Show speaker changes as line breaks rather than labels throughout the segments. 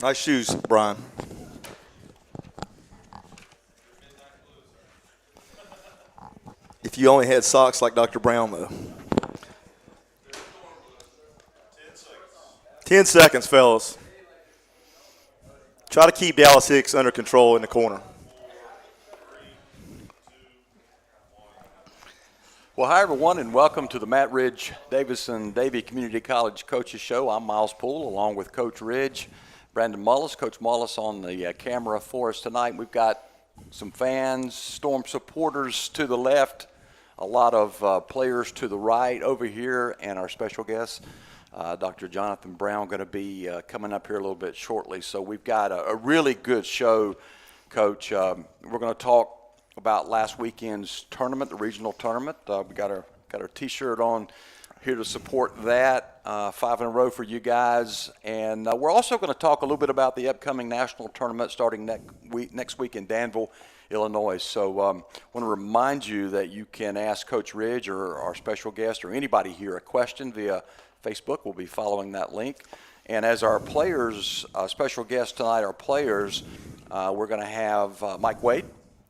Nice shoes, Brian. If you only had socks like Dr. Brown, though. 10 seconds, fellas. Try to keep Dallas Hicks under control in the corner.
Well, hi, everyone, and welcome to the Matt Ridge Davidson-Davie Community College Coaches Show. I'm Miles Poole, along with Coach Ridge, Brandon Mullis. Coach Mullis on the camera for us tonight. We've got some fans, Storm supporters to the left, a lot of players to the right over here, and our special guest, Dr. Jonathan Brown, going to be coming up here a little bit shortly. So we've got a really good show, Coach. We're going to talk about last weekend's tournament, the regional tournament. We got our T-shirt on here to support that, 5 in a row for you guys. And we're also going to talk a little bit about the upcoming national tournament starting next week in Danville, Illinois. So I want to remind you that you can ask Coach Ridge or our special guest or anybody here a question via Facebook. We'll be following that link. And as our players, special guests tonight, our players, we're going to have Mike Wade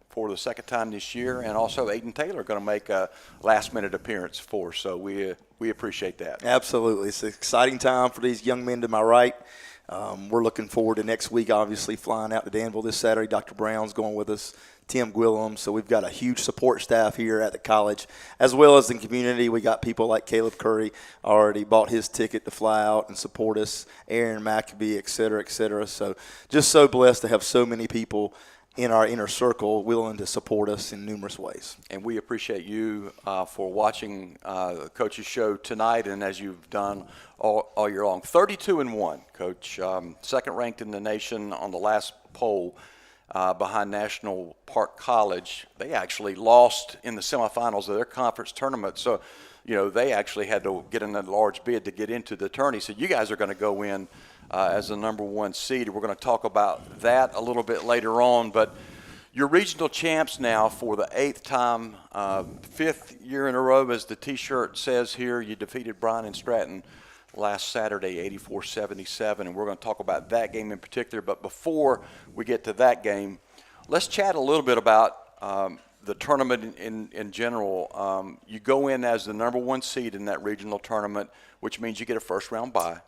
for the second time this year, and also Aiden Taylor going to make a last-minute appearance for us. So we appreciate that.
Absolutely. It's an exciting time for these young men to my right. We're looking forward to next week, obviously, flying out to Danville this Saturday. Dr. Brown's going with us, Tim Gwillem. So we've got a huge support staff here at the college, as well as in the community. We got people like Caleb Curry already bought his ticket to fly out and support us, Aaron McAbee, et cetera, et cetera. So just so blessed to have so many people in our inner circle willing to support us in numerous ways.
And we appreciate you for watching the Coach's Show tonight, and as you've done all year long. 32-1, Coach. Second ranked in the nation on the last poll behind National Park College. They actually lost in the semifinals of their conference tournament. So, you know, they actually had to get in a large bid to get into the tourney. So you guys are going to go in as the number 1 seed. We're going to talk about that a little bit later on. But you're regional champs now for the 8th time, 5th year in a row, as the T-shirt says here. You defeated Bryan and Stratton last Saturday, 84-77, and we're going to talk about that game in particular. But before we get to that game, let's chat a little bit about the tournament in general. You go in as the number 1 seed in that regional tournament, which means you get a first-round bye.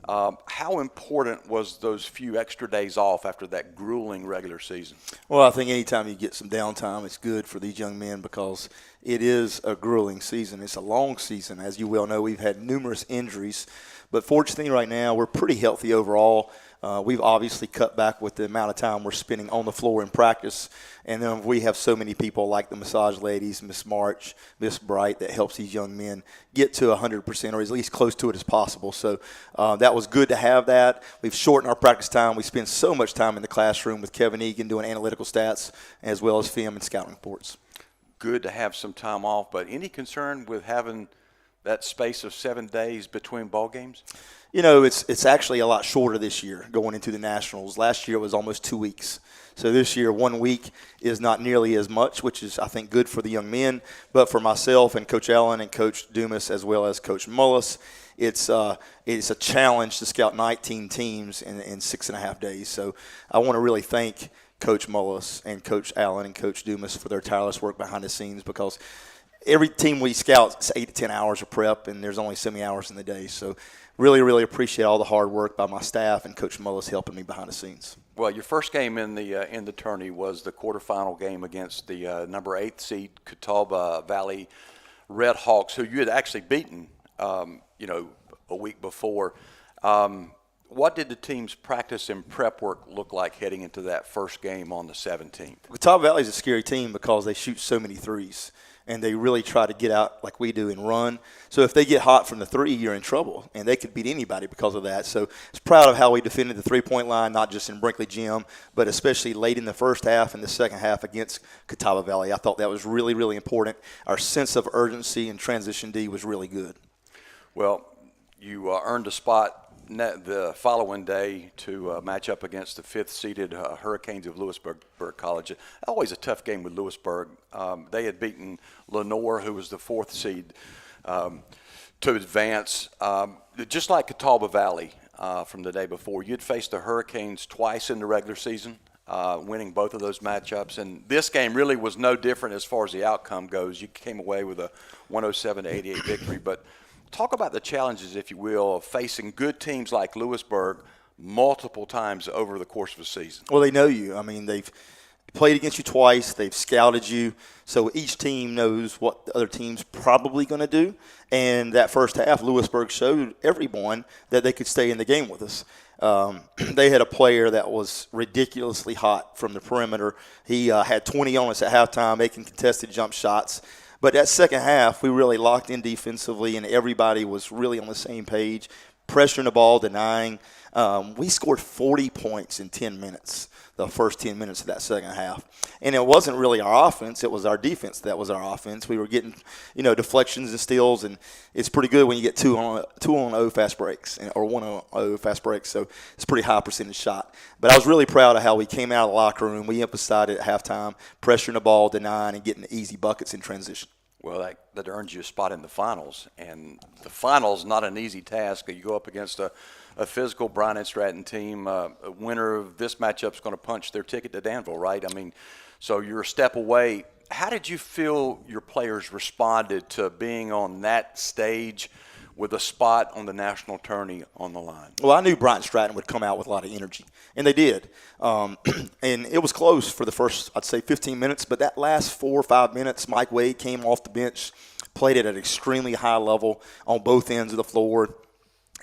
How important was those few extra days off after that grueling regular season?
Well, I think anytime you get some downtime, it's good for these young men because it is a grueling season. It's a long season. As you well know, we've had numerous injuries. But fortunately right now, we're pretty healthy overall. We've obviously cut back with the amount of time we're spending on the floor in practice. And then we have so many people like the massage ladies, Miss March, Miss Bright, that helps these young men get to 100% or at least close to it as possible. So that was good to have that. We've shortened our practice time. We spend so much time in the classroom with Kevin Egan doing analytical stats as well as film and scouting reports.
Good to have some time off, but any concern with having that space of 7 days between ball games?
You know, it's actually a lot shorter this year going into the Nationals. Last year it was almost 2 weeks. So this year 1 week is not nearly as much, which is, I think, good for the young men. But for myself and Coach Allen and Coach Dumas as well as Coach Mullis, it's a challenge to scout 19 teams in 6.5 days. So I want to really thank Coach Mullis and Coach Allen and Coach Dumas for their tireless work behind the scenes, because every team we scout, it's 8 to 10 hours of prep, and there's only so many hours in the day. So really, really appreciate all the hard work by my staff and Coach Mullis helping me behind the scenes.
Well, your first game in the tourney was the quarterfinal game against the number 8 seed Catawba Valley Red Hawks, who you had actually beaten, a week before. What did the team's practice and prep work look like heading into that first game on the 17th?
Catawba Valley is a scary team because they shoot so many threes, and they really try to get out like we do and run. So if they get hot from the 3, you're in trouble, and they could beat anybody because of that. So it's proud of how we defended the three-point line, not just in Brinkley Gym, but especially late in the first half and the second half against Catawba Valley. I thought that was really, really important. Our sense of urgency and transition D was really good.
Well, you earned a spot the following day to match up against the 5th-seeded Hurricanes of Lewisburg College. Always a tough game with Lewisburg. They had beaten Lenore, who was the 4th seed, to advance. Just like Catawba Valley, from the day before. You'd faced the Hurricanes twice in the regular season, winning both of those matchups. And this game really was no different as far as the outcome goes. You came away with a 107-88 victory. But talk about the challenges, if you will, of facing good teams like Lewisburg multiple times over the course of a season.
Well, they know you. I mean, they've played against you twice. They've scouted you. So each team knows what the other team's probably going to do. And that first half, Lewisburg showed everyone that they could stay in the game with us. They had a player that was ridiculously hot from the perimeter. He had 20 on us at halftime, making contested jump shots. But that second half, we really locked in defensively, and everybody was really on the same page, pressuring the ball, denying. We scored 40 points in 10 minutes, the first 10 minutes of that second half. And it wasn't really our offense. It was our defense that was our offense. We were getting, deflections and steals, and it's pretty good when you get 2-on-0 fast breaks or 1-on-0 fast breaks. So it's a pretty high percentage shot. But I was really proud of how we came out of the locker room. We emphasized it at halftime, pressuring the ball, denying, and getting easy buckets in transition.
Well, that earns you a spot in the finals. And the finals, not an easy task. You go up against a physical Bryan and Stratton team. A winner of this matchup is going to punch their ticket to Danville, right? I mean, so you're a step away. How did you feel your players responded to being on that stage with a spot on the national tourney on the line?
Well, I knew Bryan Stratton would come out with a lot of energy, and they did. And it was close for the first, I'd say, 15 minutes, but that last 4 or 5 minutes, Mike Wade came off the bench, played at an extremely high level on both ends of the floor.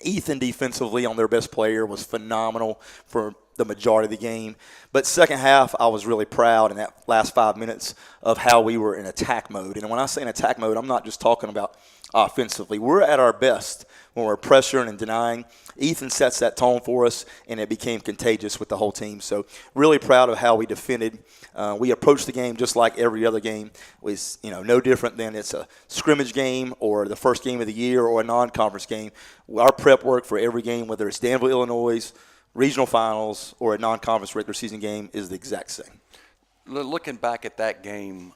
Ethan defensively on their best player was phenomenal for the majority of the game. But second half, I was really proud in that last 5 minutes of how we were in attack mode. And when I say in attack mode, I'm not just talking about offensively. We're at our best when we're pressuring and denying. Ethan sets that tone for us, and it became contagious with the whole team. So really proud of how we defended. We approached the game just like every other game. It was no different than it's a scrimmage game or the first game of the year or a non-conference game. Our prep work for every game, whether it's Danville, Illinois, regional finals, or a non-conference regular season game, is the exact same.
Looking back at that game,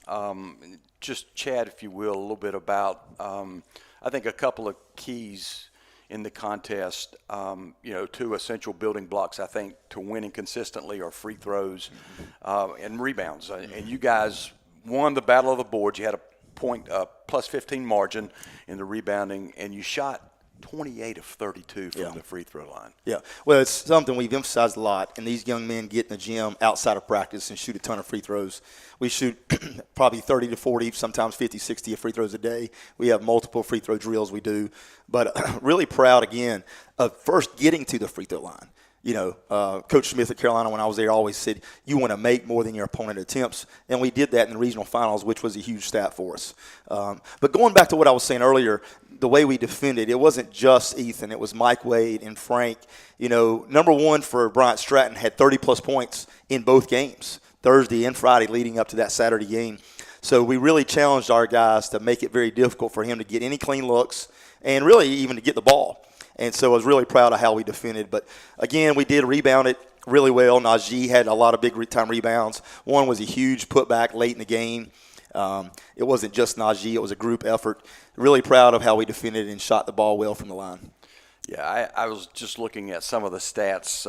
just chat, if you will, a little bit about, I think, a couple of keys in the contest, two essential building blocks, I think, to winning consistently are free throws and rebounds. And you guys won the battle of the boards. You had a point plus 15 margin in the rebounding, and you shot 28 of 32 from the free throw line. Yeah,
well, it's something we've emphasized a lot, and these young men get in the gym outside of practice and shoot a ton of free throws. We shoot probably 30 to 40, sometimes 50, 60 free throws a day. We have multiple free throw drills we do, but really proud, again, of first getting to the free throw line. Coach Smith at Carolina, when I was there, always said, you want to make more than your opponent attempts. And we did that in the regional finals, which was a huge stat for us. But going back to what I was saying earlier, the way we defended, it wasn't just Ethan. It was Mike Wade and Frank. Number one for Bryan Stratton had 30-plus points in both games, Thursday and Friday leading up to that Saturday game. So we really challenged our guys to make it very difficult for him to get any clean looks and really even to get the ball. And so I was really proud of how we defended. But, again, we did rebound it really well. Najee had a lot of big-time rebounds. One was a huge putback late in the game. It wasn't just Najee. It was a group effort. Really proud of how we defended and shot the ball well from the line.
Yeah, I was just looking at some of the stats,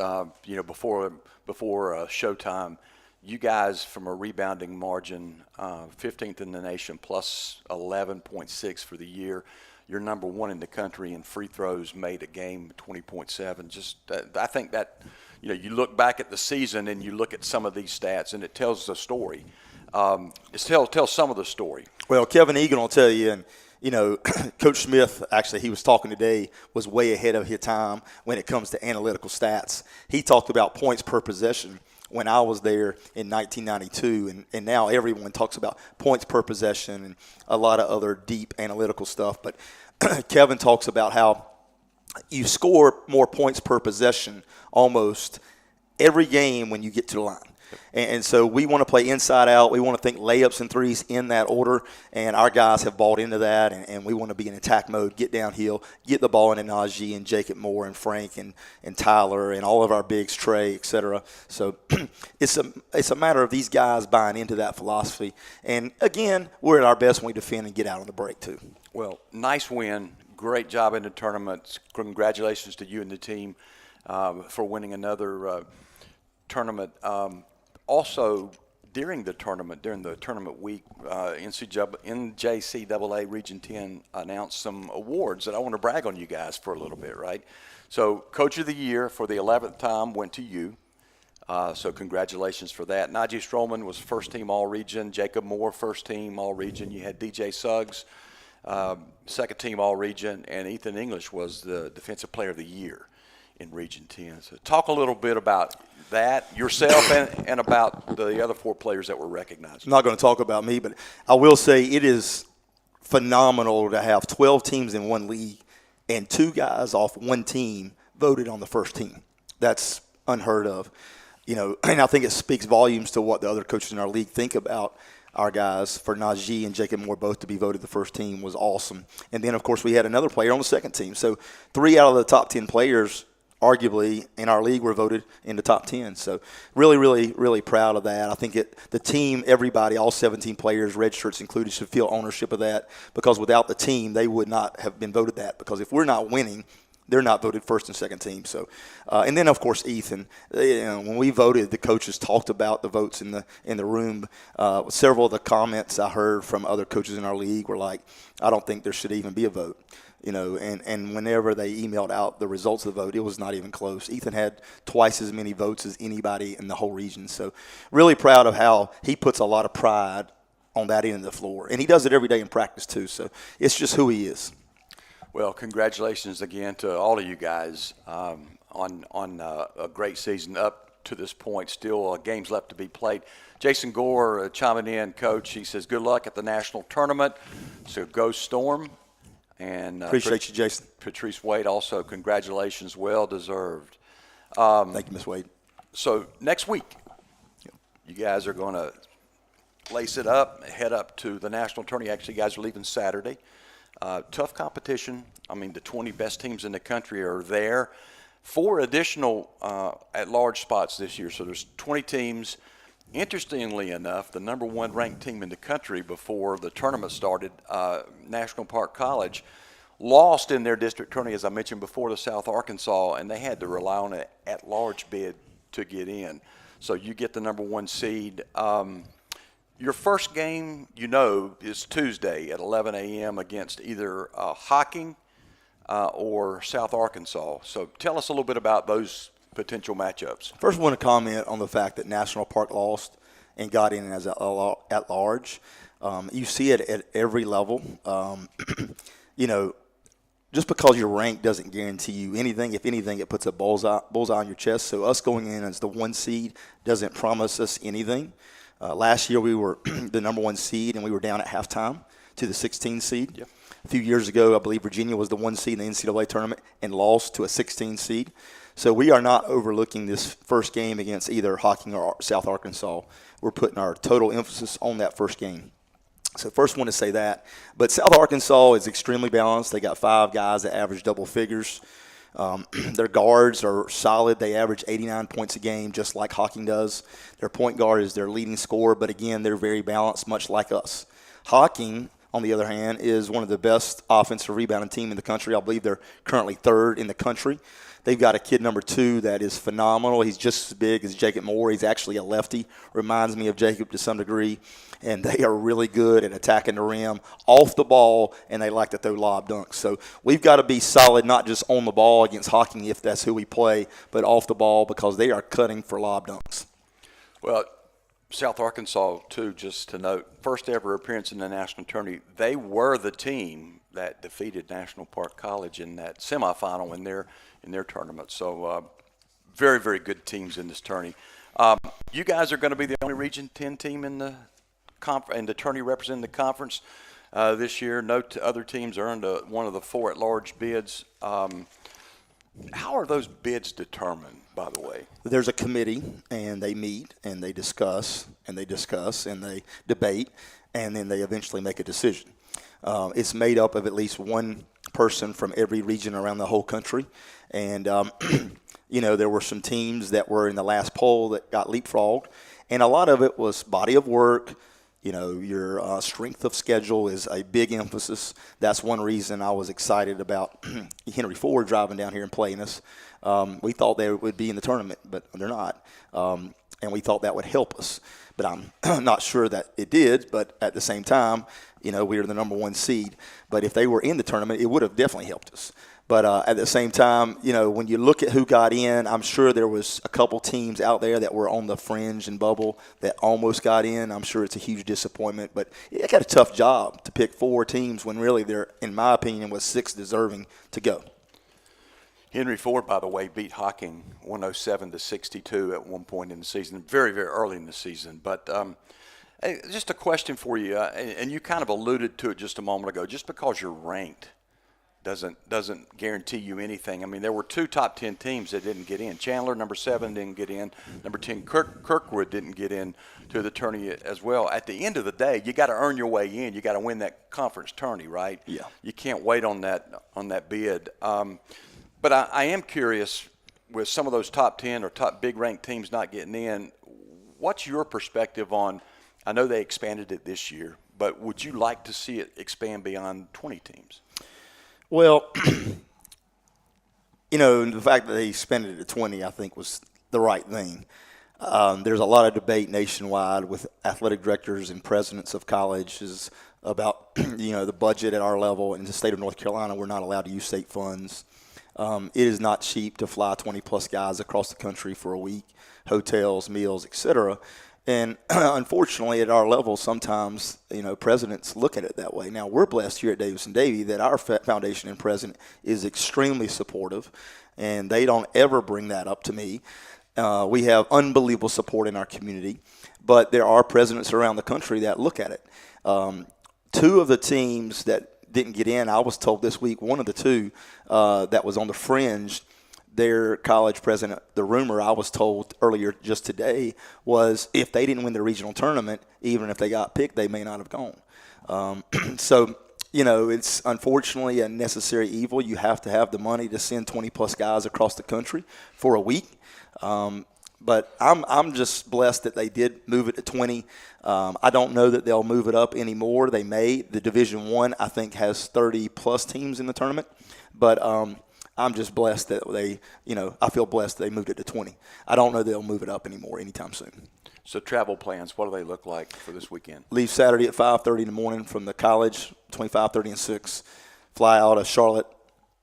before showtime. You guys, from a rebounding margin, 15th in the nation, plus 11.6 for the year. You're number one in the country in free throws made a game, 20.7. Just I think that, you look back at the season and you look at some of these stats, and it tells the story. It tells some of the story.
Well, Kevin Egan will tell you, and Coach Smith, actually, he was talking today, was way ahead of his time when it comes to analytical stats. He talked about points per possession when I was there in 1992, and now everyone talks about points per possession and a lot of other deep analytical stuff. But Kevin talks about how you score more points per possession almost every game when you get to the line. And so we want to play inside out. We want to think layups and threes in that order, and our guys have bought into that, and we want to be in attack mode, get downhill, get the ball into Najee and Jacob Moore and Frank and Tyler and all of our bigs, Trey, et cetera. So it's a matter of these guys buying into that philosophy. And, again, we're at our best when we defend and get out on the break too.
Well, nice win. Great job in the tournament. Congratulations to you and the team. for winning another tournament. Also, during the tournament week, NJCAA Region 10 announced some awards that I want to brag on you guys for a little bit, right? So, Coach of the Year for the 11th time went to you. So congratulations for that. Najee Stroman was first team All-Region. Jacob Moore, first team All-Region. You had DJ Suggs, second team All-Region. And Ethan English was the Defensive Player of the Year in Region 10. So talk a little bit about that, yourself, and about the other 4 players that were recognized.
I'm not going to talk about me, but I will say it is phenomenal to have 12 teams in one league and 2 guys off one team voted on the first team. That's unheard of. And I think it speaks volumes to what the other coaches in our league think about our guys. For Najee and Jacob Moore both to be voted the first team was awesome. And then, of course, we had another player on the second team. So 3 out of the top 10 players, arguably, in our league were voted in the top 10. So really, really, really proud of that. I think the team, everybody, all 17 players, red shirts included, should feel ownership of that, because without the team, they would not have been voted that. Because if we're not winning, they're not voted first and second team. So, and then of course Ethan. When we voted, the coaches talked about the votes in the room. Several of the comments I heard from other coaches in our league were like, "I don't think there should even be a vote." And whenever they emailed out the results of the vote, it was not even close. Ethan had twice as many votes as anybody in the whole region. So, really proud of how he puts a lot of pride on that end of the floor, and he does it every day in practice too. So, it's just who he is.
Well, congratulations again to all of you guys on a great season up to this point. Still games left to be played. Jason Gore chiming in, Coach. He says, good luck at the national tournament. So go Storm. And
appreciate you, Jason.
Patrice Wade also, congratulations, well deserved.
Thank you, Miss Wade.
So next week, you guys are going to lace it up, head up to the national tournament. Actually, you guys are leaving Saturday. Tough competition. I mean, the 20 best teams in the country are there. 4 additional at-large spots this year. So there's 20 teams. Interestingly enough, the number 1 ranked team in the country before the tournament started, National Park College, lost in their district tourney, as I mentioned before, to South Arkansas, and they had to rely on an at-large bid to get in. So you get the number 1 seed. Your first game, is Tuesday at 11 a.m. against either Hocking or South Arkansas. So tell us a little bit about those potential matchups.
First, I want to comment on the fact that National Park lost and got in as at large. You see it at every level. Just because you're ranked doesn't guarantee you anything. If anything, it puts a bullseye on your chest. So us going in as the 1 seed doesn't promise us anything. Last year we were the number 1 seed, and we were down at halftime to the 16 seed. Yep. A few years ago, I believe Virginia was the 1 seed in the NCAA tournament and lost to a 16 seed. So we are not overlooking this first game against either Hocking or South Arkansas. We're putting our total emphasis on that first game. So first want to say that. But South Arkansas is extremely balanced. They got 5 guys that average double figures. Their guards are solid. They average 89 points a game, just like Hocking does. Their point guard is their leading scorer, but again, they're very balanced, much like us. Hocking, on the other hand, is one of the best offensive rebounding team in the country. I believe they're currently 3rd in the country. They've got a kid number 2 that is phenomenal. He's just as big as Jacob Moore. He's actually a lefty. Reminds me of Jacob to some degree. And they are really good at attacking the rim off the ball, and they like to throw lob dunks. So we've got to be solid, not just on the ball against Hocking if that's who we play, but off the ball because they are cutting for lob dunks.
Well, South Arkansas, too, just to note, first ever appearance in the national tourney, they were the team that defeated National Park College in that semifinal in their tournament. So very, very good teams in this tourney. You guys are going to be the only Region 10 team in the tourney representing the conference this year. No other teams earned one of the 4 at-large bids. How are those bids determined, by the way?
There's a committee, and they meet, and they discuss, and they debate, and then they eventually make a decision. It's made up of at least 1 person from every region around the whole country. And, there were some teams that were in the last poll that got leapfrogged, and a lot of it was body of work, Your strength of schedule is a big emphasis. That's one reason I was excited about Henry Ford driving down here and playing us. We thought they would be in the tournament, but they're not. And we thought that would help us. But I'm not sure that it did. But at the same time, we were the number 1 seed. But if they were in the tournament, it would have definitely helped us. But at the same time, when you look at who got in, I'm sure there was a couple teams out there that were on the fringe and bubble that almost got in. I'm sure it's a huge disappointment. But it got a tough job to pick 4 teams when really there, in my opinion, was 6 deserving to go.
Henry Ford, by the way, beat Hocking 107-62 at one point in the season, very, very early in the season. But just a question for you, and you kind of alluded to it just a moment ago. Just because you're ranked doesn't guarantee you anything. I mean, there were 2 top 10 teams that didn't get in. Chandler, number 7, didn't get in. Number 10, Kirkwood didn't get in to the tourney as well. At the end of the day, you got to earn your way in. You got to win that conference tourney, right?
Yeah.
You can't wait on that bid. But I am curious, with some of those top 10 or top big ranked teams not getting in, what's your perspective on, I know they expanded it this year, but would you like to see it expand beyond 20 teams?
Well, the fact that they expanded it to 20, I think, was the right thing. There's a lot of debate nationwide with athletic directors and presidents of colleges about, the budget at our level. In the state of North Carolina, we're not allowed to use state funds. It is not cheap to fly 20-plus guys across the country for a week, hotels, meals, etc. And unfortunately, at our level, sometimes, presidents look at it that way. Now, we're blessed here at Davidson-Davie that our foundation and president is extremely supportive, and they don't ever bring that up to me. We have unbelievable support in our community, but there are presidents around the country that look at it. 2 of the teams that didn't get in, I was told this week, one of the 2 that was on the fringe, their college president, the rumor I was told earlier just today was if they didn't win the regional tournament, even if they got picked, they may not have gone. So, it's unfortunately a necessary evil. You have to have the money to send 20-plus guys across the country for a week. But I'm just blessed that they did move it to 20. I don't know that they'll move it up anymore. They may. The Division I, I think, has 30-plus teams in the tournament. But I'm just blessed that I feel blessed they moved it to 20. I don't know they'll move it up anymore anytime soon.
So travel plans, what do they look like for this weekend?
Leave Saturday at 5:30 in the morning from the college, between 5:30 and 6. Fly out of Charlotte,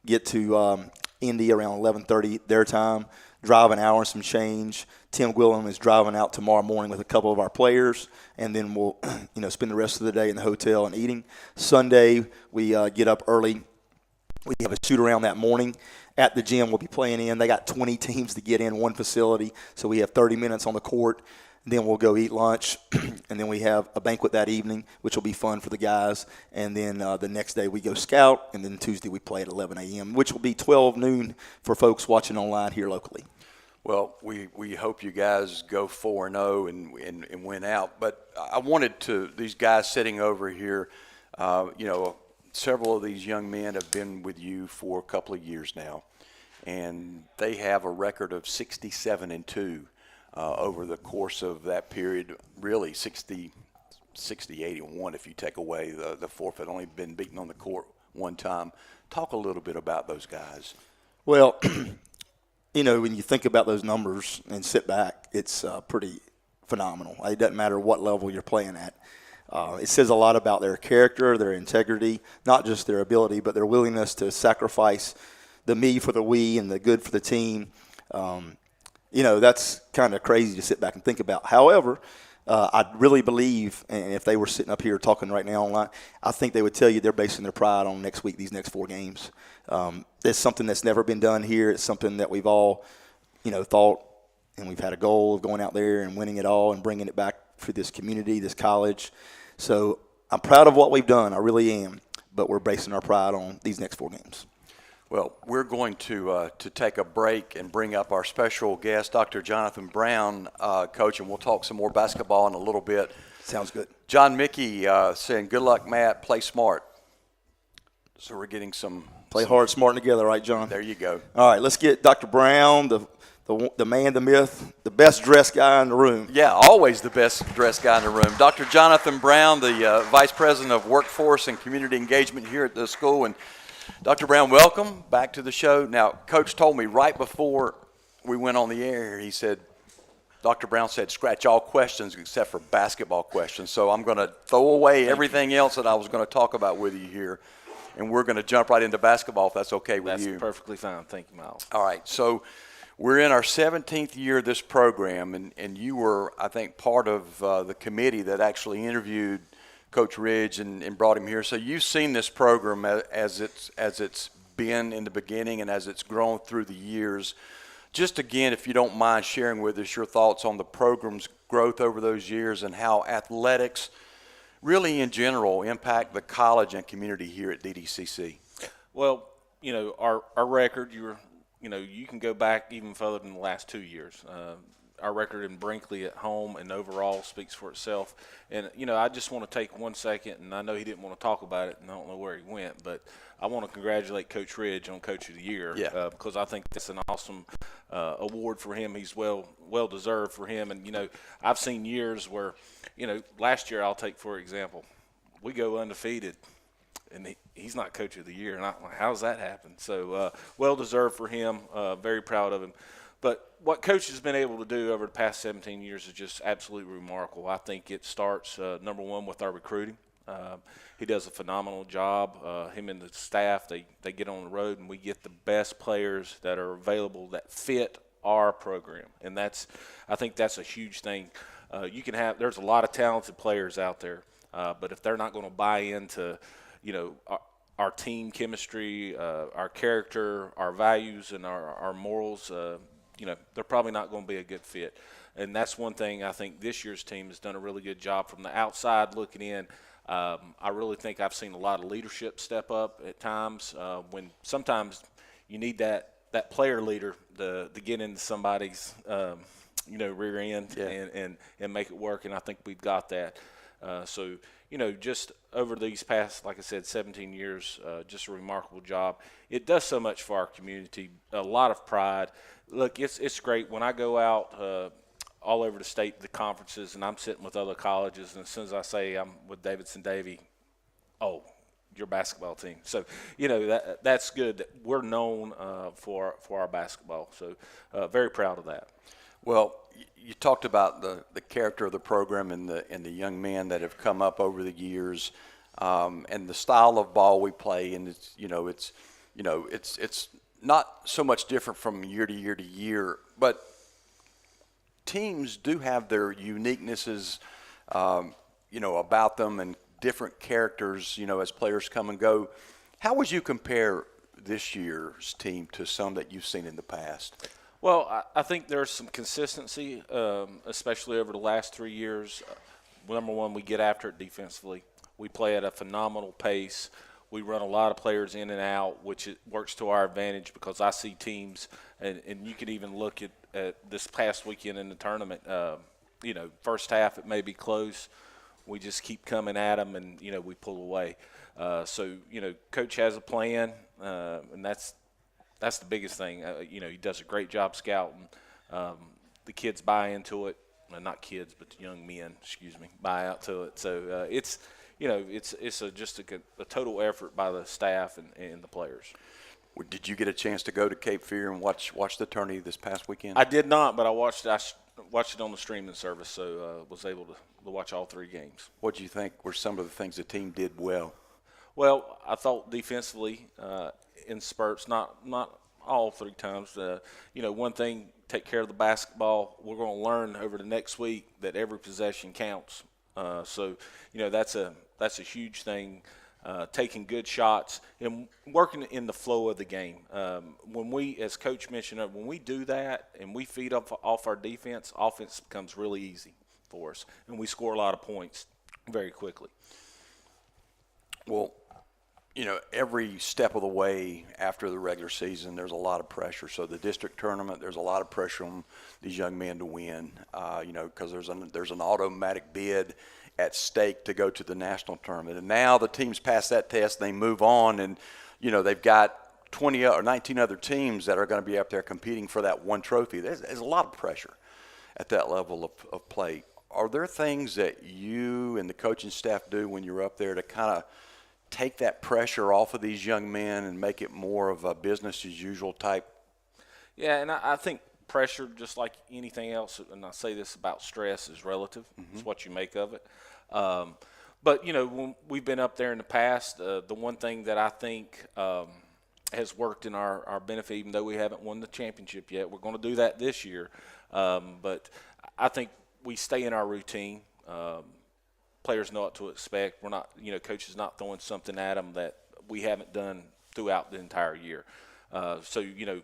get to Indy around 11:30 their time. Drive an hour and some change. Tim Gwillem is driving out tomorrow morning with a couple of our players, and then we'll spend the rest of the day in the hotel and eating. Sunday, we get up early. We have a shoot-around that morning at the gym. We'll be playing in. They got 20 teams to get in one facility, so we have 30 minutes on the court. Then we'll go eat lunch, and then we have a banquet that evening, which will be fun for the guys. And then the next day we go scout, and then Tuesday we play at 11 a.m., which will be 12 noon for folks watching online here locally.
Well, we hope you guys go 4-0 and win out. But I wanted to, these guys sitting over here, several of these young men have been with you for a couple of years now, and they have a record of 67-2 over the course of that period. Really 60-81 if you take away the forfeit. Only been beaten on the court one time. Talk a little bit about those guys.
Well, when you think about those numbers and sit back, it's pretty phenomenal. It doesn't matter what level you're playing at. It says a lot about their character, their integrity, not just their ability, but their willingness to sacrifice the me for the we and the good for the team. That's kind of crazy to sit back and think about. However, I really believe, and if they were sitting up here talking right now online, I think they would tell you they're basing their pride on next week, these next 4 games. It's something that's never been done here. It's something that we've all, thought, and we've had a goal of going out there and winning it all and bringing it back for this community, this college. So I'm proud of what we've done. I really am. But we're basing our pride on these next 4 games.
Well, we're going to take a break and bring up our special guest, Dr. Jonathan Brown, Coach, and we'll talk some more basketball in a little bit.
Sounds good.
John Mickey saying, good luck, Matt. Play smart. So we're getting some.
Play hard, smart, and together, right, John?
There you go.
All right, let's get Dr. Brown, the the man, the myth, the best dressed guy in the room.
Yeah, always the best dressed guy in the room. Dr. Jonathan Brown, the Vice President of Workforce and Community Engagement here at the school. And Dr. Brown, welcome back to the show. Now, Coach told me right before we went on the air, he said, Dr. Brown said, scratch all questions except for basketball questions. So I'm going to throw away everything else that I was going to talk about with you here, and we're going to jump right into basketball if that's okay with you.
That's perfectly fine. Thank you, Miles.
All right. So we're in our 17th year of this program, and you were, I think, part of the committee that actually interviewed Coach Ridge and brought him here. So you've seen this program as it's been in the beginning and as it's grown through the years. Just again, if you don't mind sharing with us your thoughts on the program's growth over those years and how athletics really in general impact the college and community here at DDCC.
Well, you know, our record, you can go back even further than the last 2 years. Our record in Brinkley at home and overall speaks for itself. And, you know, I just want to take 1 second, and I know he didn't want to talk about it, and I don't know where he went, but I want to congratulate Coach Ridge on Coach of the Year because I think that's an awesome award for him. He's well-deserved for him. And, you know, I've seen years where, you know, last year I'll take, for example, we go undefeated, and he's not Coach of the Year. And I'm like, how's that happen? So well-deserved for him, very proud of him. But what Coach has been able to do over the past 17 years is just absolutely remarkable. I think it starts, number one, with our recruiting. He does a phenomenal job. Him and the staff, they get on the road, and we get the best players that are available that fit our program. And I think that's a huge thing. There's a lot of talented players out there, but if they're not going to buy into, you know, our team chemistry, our character, our values, and our morals, you know, they're probably not going to be a good fit. And that's one thing I think this year's team has done a really good job from the outside looking in. I really think I've seen a lot of leadership step up at times when sometimes you need that player leader to get into somebody's, you know, rear end and make it work. And I think we've got that. So, you know, just over these past, like I said, 17 years, just a remarkable job. It does so much for our community, a lot of pride. Look, it's great when I go out all over the state, the conferences, and I'm sitting with other colleges, and as soon as I say I'm with Davidson-Davie, oh, your basketball team. So, you know, that's good that we're known for our basketball. So, very proud of that.
Well, you talked about the character of the program and the young men that have come up over the years, and the style of ball we play, and it's not so much different from year to year to year, but teams do have their uniquenesses, you know, about them and different characters, you know, as players come and go. How would you compare this year's team to some that you've seen in the past?
Well, I think there's some consistency, especially over the last 3 years. Number one, we get after it defensively. We play at a phenomenal pace. We run a lot of players in and out, which works to our advantage because I see teams, and you can even look at this past weekend in the tournament, you know, first half it may be close. We just keep coming at them, and, you know, we pull away. So, you know, Coach has a plan, and that's the biggest thing. You know, he does a great job scouting. The kids buy into it. Well, not kids, but young men, buy out to it. So it's – you know, it's just a total effort by the staff and the players.
Did you get a chance to go to Cape Fear and watch the tourney this past weekend?
I did not, but I watched it on the streaming service, so was able to watch all 3 games.
What do you think were some of the things the team did well?
Well, I thought defensively in spurts, not all 3 times. You know, one thing, take care of the basketball. We're going to learn over the next week that every possession counts. So, you know, that's a huge thing, taking good shots and working in the flow of the game. When we, as Coach mentioned, when we do that and we feed off our defense, offense becomes really easy for us, and we score a lot of points very quickly.
Well, you know, every step of the way after the regular season, there's a lot of pressure. So the district tournament, there's a lot of pressure on these young men to win, you know, because there's an automatic bid at stake to go to the national tournament. And now the teams pass that test, they move on, and, you know, they've got 20 or 19 other teams that are going to be up there competing for that one trophy. There's a lot of pressure at that level of play. Are there things that you and the coaching staff do when you're up there to kind of take that pressure off of these young men and make it more of a business as usual type?
Yeah, and I think pressure, just like anything else, and I say this about stress, is relative. It's what you make of it. But, you know, when we've been up there in the past, the one thing that I think has worked in our benefit, even though we haven't won the championship yet, we're going to do that this year. But I think we stay in our routine. Players know what to expect. We're not, you know, coach is not throwing something at them that we haven't done throughout the entire year. So, you know,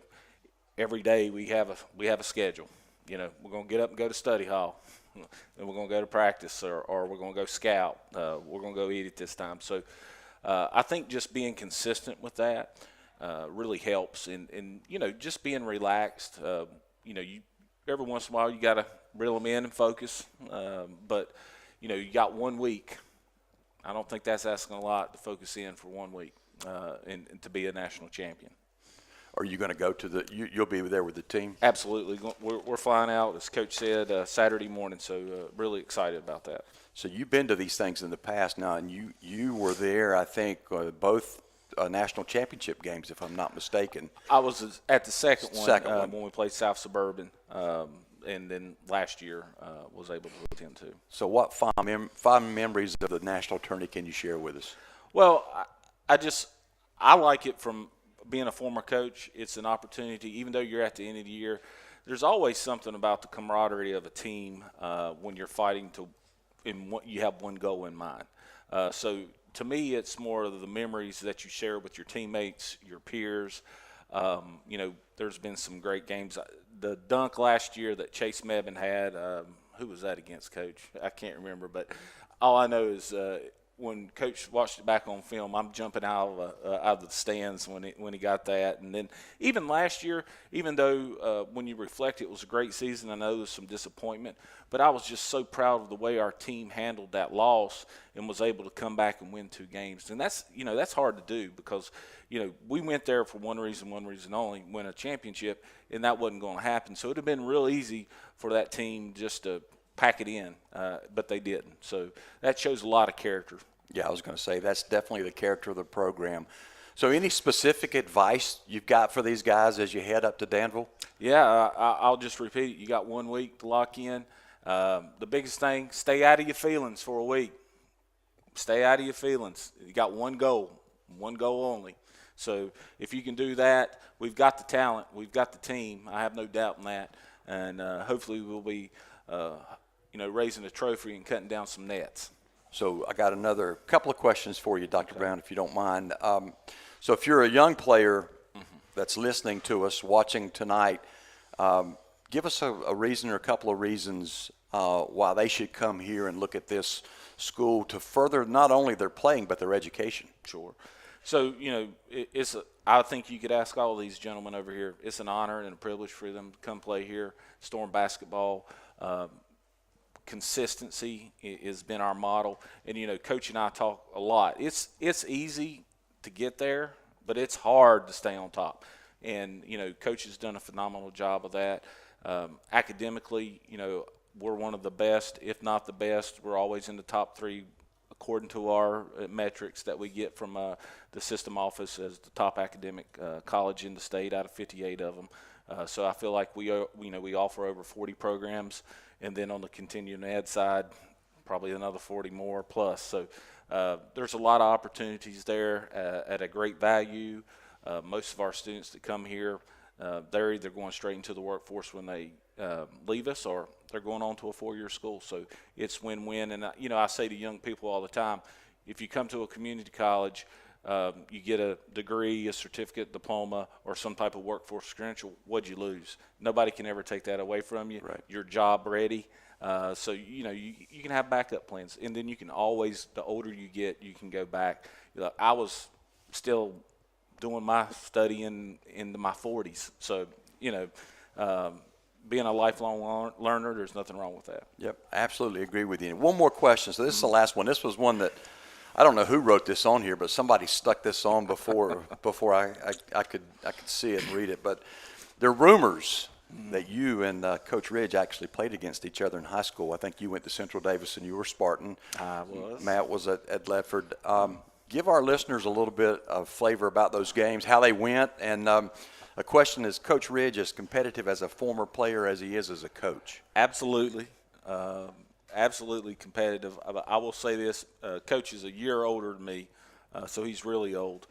every day we have a schedule. You know, we're going to get up and go to study hall. Then we're going to go to practice, or we're going to go scout. We're going to go eat at this time. So I think just being consistent with that really helps. And, you know, just being relaxed. You know, every once in a while you got to reel them in and focus. But, you know, you got 1 week. I don't think that's asking a lot to focus in for 1 week and to be a national champion.
Are you going to go to you'll be there with the team?
Absolutely. We're flying out, as Coach said, Saturday morning, so really excited about that.
So you've been to these things in the past now, and you were there, I think, both national championship games, if I'm not mistaken.
I was at the second one.
When
we played South Suburban, and then last year was able to attend too.
So what fond memories of the national tourney can you share with us?
Well, I like it from being a former coach. It's an opportunity, even though you're at the end of the year, there's always something about the camaraderie of a team when you're fighting you have one goal in mind. So to me, it's more of the memories that you share with your teammates, your peers. You know, there's been some great games. The dunk last year that Chase Mebane had, who was that against, Coach? I can't remember, but all I know is when Coach watched it back on film, I'm jumping out of the stands when he got that. And then even last year, even though when you reflect, it was a great season, I know there was some disappointment, but I was just so proud of the way our team handled that loss and was able to come back and win 2 games. And that's hard to do because, you know, we went there for one reason only, win a championship, and that wasn't going to happen. So it would have been real easy for that team just to pack it in, but they didn't. So that shows a lot of character.
Yeah, I was going to say that's definitely the character of the program. So any specific advice you've got for these guys as you head up to Danville?
Yeah, I'll just repeat it. You got 1 week to lock in. The biggest thing, stay out of your feelings for a week. Stay out of your feelings. You got one goal only. So if you can do that, we've got the talent, we've got the team. I have no doubt in that. And hopefully we'll be raising a trophy and cutting down some nets.
So I got another couple of questions for you, Dr. Brown, if you don't mind. So if you're a young player that's listening to us, watching tonight, give us a reason or a couple of reasons why they should come here and look at this school to further not only their playing but their education.
Sure. So, you know, I think you could ask all these gentlemen over here. It's an honor and a privilege for them to come play here. Storm basketball. Consistency has been our model, and you know, Coach and I talk a lot. It's easy to get there, but it's hard to stay on top. And you know, Coach has done a phenomenal job of that. Academically, you know, we're one of the best, if not the best. We're always in the top 3 according to our metrics that we get from the system office as the top academic college in the state out of 58 of them. So I feel like we offer over 40 programs. And then on the continuing ed side, probably another 40 more plus. So there's a lot of opportunities there at a great value. Most of our students that come here, they're either going straight into the workforce when they leave us, or they're going on to a 4-year school. So it's win-win. And, you know, I say to young people all the time, if you come to a community college, you get a degree, a certificate, diploma, or some type of workforce credential, what'd you lose? Nobody can ever take that away from you.
Right.
You're job ready. So, you know, you can have backup plans. And then you can always, the older you get, you can go back. You know, I was still doing my studying into my 40s. So, you know, being a lifelong learner, there's nothing wrong with that.
Yep, absolutely agree with you. One more question. So this is the last one. This was one that I don't know who wrote this on here, but somebody stuck this on before I could see it and read it. But there are rumors that you and Coach Ridge actually played against each other in high school. I think you went to Central Davidson. You were Spartan.
I was.
Matt was at Ledford. Give our listeners a little bit of flavor about those games, how they went, and a question is, Coach Ridge as competitive as a former player as he is as a coach?
Absolutely. Absolutely competitive. I will say this, Coach is a year older than me, so he's really old.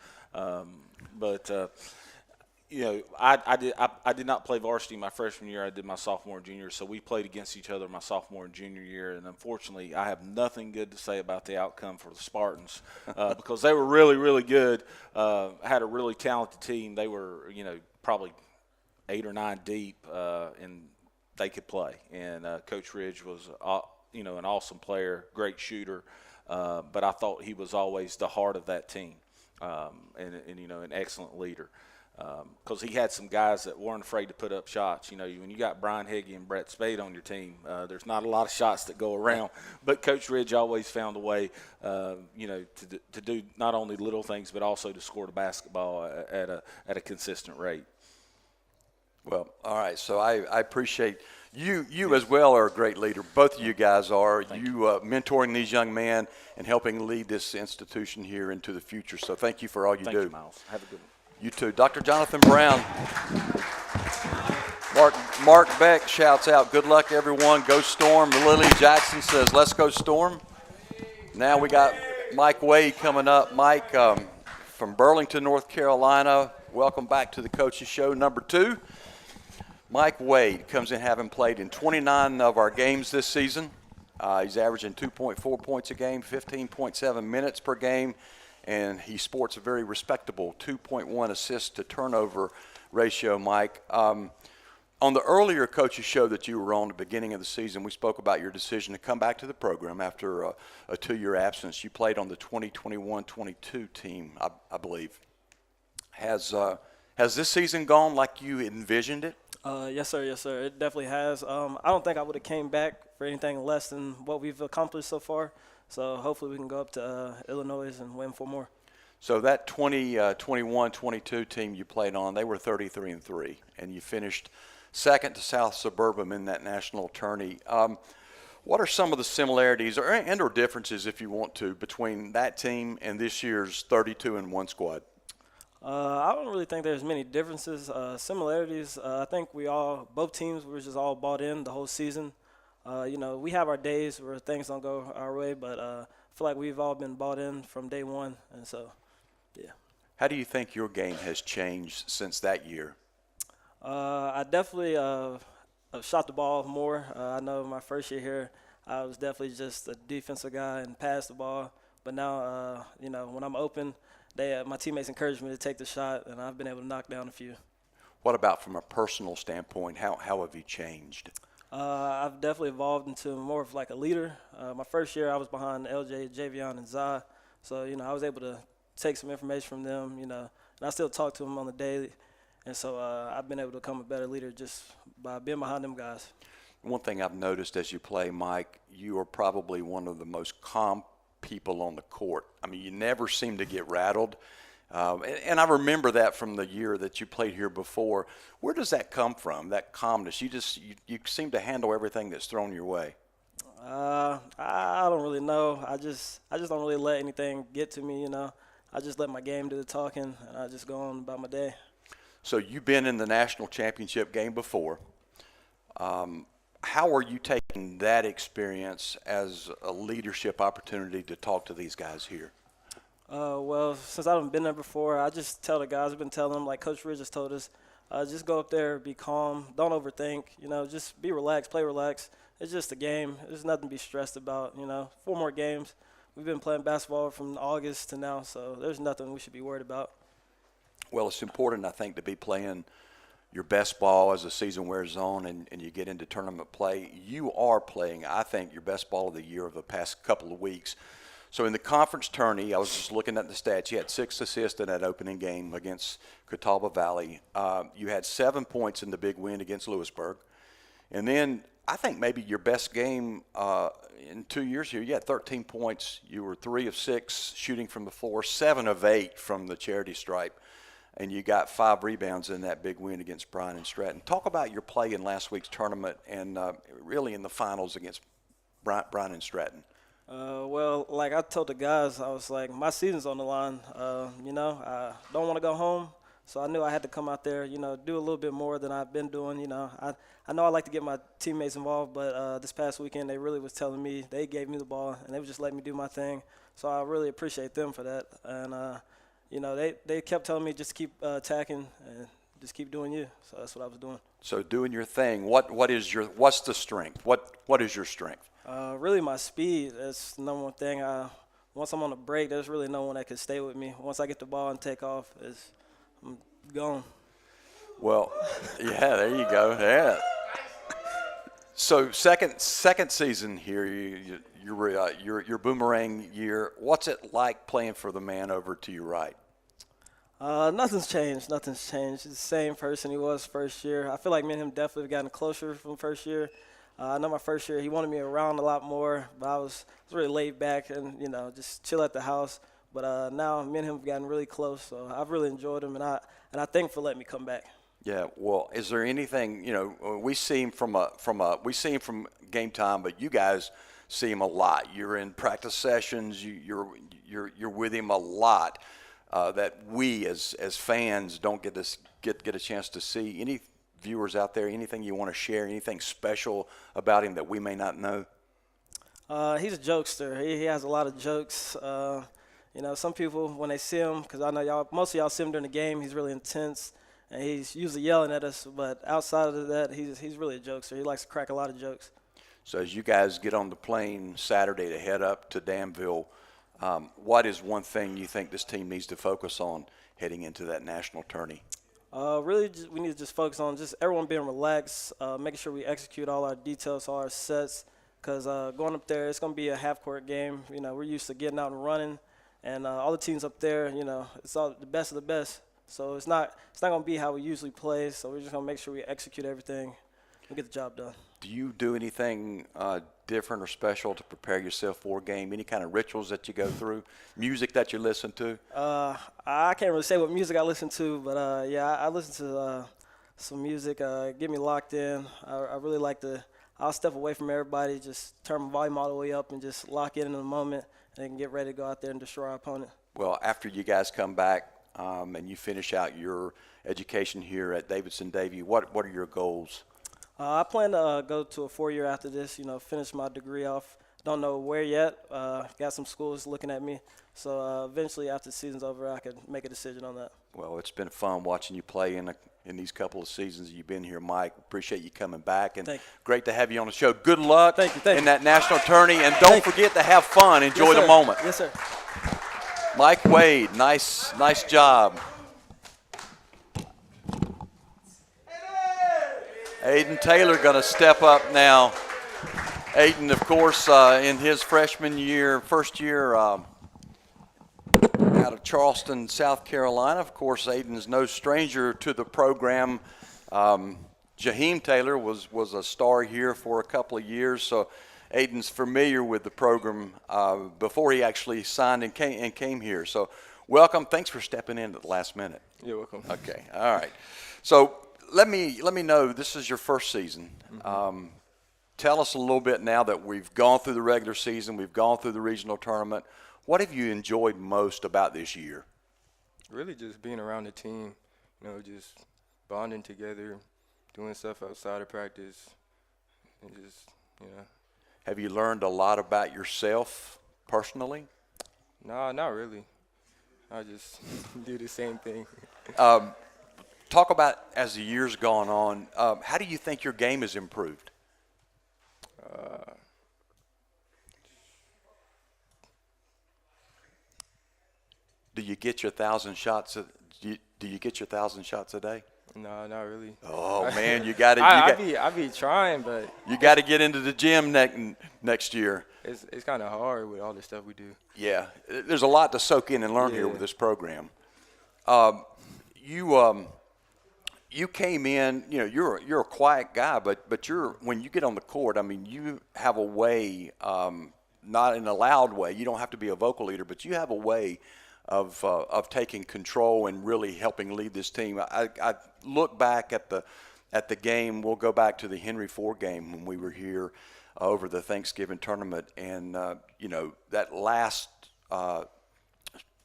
You know, I did not play varsity my freshman year. I did my sophomore and junior, so we played against each other my sophomore and junior year. And unfortunately, I have nothing good to say about the outcome for the Spartans because they were really, really good. Had a really talented team. They were, you know, probably 8 or 9 deep, and they could play. And Coach Ridge was, you know, an awesome player, great shooter. But I thought he was always the heart of that team, and you know, an excellent leader. Because he had some guys that weren't afraid to put up shots. You know, when you got Brian Higgy and Brett Spade on your team, there's not a lot of shots that go around. But Coach Ridge always found a way, you know, to do not only little things but also to score the basketball at a consistent rate.
Well, all right. So I appreciate you as well are a great leader. Both of you guys are. You mentoring these young men and helping lead this institution here into the future. So thank you for all you do.
Thank you, Miles. Have a good one.
You too. Dr. Jonathan Brown. Mark Beck shouts out, good luck, everyone. Go Storm. Lily Jackson says, let's go Storm. Now we got Mike Wade coming up. Mike from Burlington, North Carolina. Welcome back to the Coaches Show number 2. Mike Wade comes in having played in 29 of our games this season. He's averaging 2.4 points a game, 15.7 minutes per game. And he sports a very respectable 2.1 assists to turnover ratio, Mike. On the earlier Coaches Show that you were on at the beginning of the season, we spoke about your decision to come back to the program after a 2-year absence. You played on the 2021-22 team, I believe. Has this season gone like you envisioned it?
Yes, sir. Yes, sir. It definitely has. I don't think I would have came back for anything less than what we've accomplished so far. So hopefully we can go up to Illinois and win 4 more.
So that 21-22 team you played on, they were 33-3, and you finished second to South Suburban in that national tourney. What are some of the similarities or differences, if you want to, between that team and this year's 32-1 squad?
I don't really think there's many differences. Similarities, I think both teams were just all bought in the whole season. You know, we have our days where things don't go our way, but I feel like we've all been bought in from day one, and so, yeah.
How do you think your game has changed since that year?
I definitely shot the ball more. I know my first year here, I was definitely just a defensive guy and passed the ball, but now, you know, when I'm open, my teammates encourage me to take the shot, and I've been able to knock down a few.
What about from a personal standpoint? How have you changed?
I've definitely evolved into more of like a leader. My first year I was behind LJ, Javion, and Zai. So, you know, I was able to take some information from them, you know, and I still talk to them on the daily. And so I've been able to become a better leader just by being behind them guys.
One thing I've noticed as you play, Mike, you are probably one of the most calm people on the court. I mean, you never seem to get rattled. And I remember that from the year that you played here before. Where does that come from, that calmness? You seem to handle everything that's thrown your way.
I don't really know. I just don't really let anything get to me, you know. I just let my game do the talking, and I just go on about my day.
So you've been in the national championship game before. How are you taking that experience as a leadership opportunity to talk to these guys here?
Well, since I haven't been there before, I just tell the guys, I've been telling them, like Coach Ridge just told us, just go up there, be calm, don't overthink, you know, just be relaxed, play relaxed. It's just a game. There's nothing to be stressed about, you know. 4 more games. We've been playing basketball from August to now, so there's nothing we should be worried about.
Well, it's important, I think, to be playing your best ball as the season wears on and you get into tournament play. You are playing, I think, your best ball of the year of the past couple of weeks. So in the conference tourney, I was just looking at the stats. You had 6 assists in that opening game against Catawba Valley. You had 7 points in the big win against Lewisburg. And then I think maybe your best game in 2 years here, you had 13 points. You were 3 of 6 shooting from the floor, 7 of 8 from the charity stripe. And you got 5 rebounds in that big win against Bryan and Stratton. Talk about your play in last week's tournament and really in the finals against Bryan and Stratton.
Well, like I told the guys, I was like, my season's on the line. I don't want to go home, so I knew I had to come out there, do a little bit more than I've been doing. I know I like to get my teammates involved, but this past weekend they really was telling me, they gave me the ball, and they were just letting me do my thing. So I really appreciate them for that. And, they kept telling me just keep attacking and just keep doing you. So that's what I was doing.
So doing your thing, what's the strength? What is your strength?
Really my speed. That's the number one thing. Once I'm on a break, there's really no one that can stay with me. Once I get the ball and take off, I'm gone.
Well, yeah, there you go. Yeah. So second season here, your boomerang year. What's it like playing for the man over to your right?
Nothing's changed. He's the same person he was first year. I feel like me and him definitely have gotten closer from first year. I know my first year he wanted me around a lot more, but I was really laid back and just chill at the house. But now me and him have gotten really close, so I've really enjoyed him, and I thank him for letting me come back.
Yeah. Well, is there anything we see him from game time, but you guys see him a lot. You're in practice sessions. You're with him a lot. That we as fans don't get a chance to see. Any viewers out there, anything you want to share, anything special about him that we may not know?
He's a jokester. He has a lot of jokes. Some people when they see him, because I know most of y'all see him during the game, he's really intense and he's usually yelling at us. But outside of that, he's really a jokester. He likes to crack a lot of jokes.
So as you guys get on the plane Saturday to head up to Danville, what is one thing you think this team needs to focus on heading into that national tourney?
Really, we need to just focus on just everyone being relaxed, making sure we execute all our details, all our sets, because going up there, it's going to be a half-court game. We're used to getting out and running, and all the teams up there, it's all the best of the best. So it's not going to be how we usually play, so we're just going to make sure we execute everything and get the job done.
Do you do anything different or special to prepare yourself for a game? Any kind of rituals that you go through? Music that you listen to?
I can't really say what music I listen to, but I listen to some music. Get me locked in. I really like I'll step away from everybody, just turn my volume all the way up and just lock in the moment and get ready to go out there and destroy our opponent.
Well, after you guys come back and you finish out your education here at Davidson-Davie, what are your goals?
I plan to go to a 4-year after this, finish my degree off. Don't know where yet. Got some schools looking at me. So eventually after the season's over, I could make a decision on that.
Well, it's been fun watching you play in these couple of seasons you've been here, Mike. Appreciate you coming back, and great to have you on the show. Good luck in that national tourney, and don't forget to have fun. Enjoy the moment.
Yes, sir.
Mike Wade, nice job. Aiden Taylor going to step up now. Aiden, of course, in his freshman year, first year out of Charleston, South Carolina. Of course, Aiden's no stranger to the program. Jaheim Taylor was a star here for a couple of years, so Aiden's familiar with the program before he actually signed and came here. So welcome. Thanks for stepping in at the last minute.
You're welcome.
Okay, all right. So let me know, this is your first season. Mm-hmm. Tell us a little bit now that we've gone through the regular season, we've gone through the regional tournament. What have you enjoyed most about this year?
Really just being around the team, just bonding together, doing stuff outside of practice, and just.
Have you learned a lot about yourself personally?
No, not really. I just do the same thing.
Talk about, as the year's gone on, how do you think your game has improved? Do you get your 1,000 shots? Do you get your 1,000 shots a day?
No, not really.
Oh man, you got to.
I be trying, but
you got to get into the gym next year.
It's kind of hard with all the stuff we do.
Yeah, there's a lot to soak in and learn here with this program. You you came in, you're a quiet guy, but when you get on the court, I mean, you have a way, not in a loud way. You don't have to be a vocal leader, but you have a way of taking control and really helping lead this team. I look back at the game. We'll go back to the Henry Ford game when we were here over the Thanksgiving tournament, and that last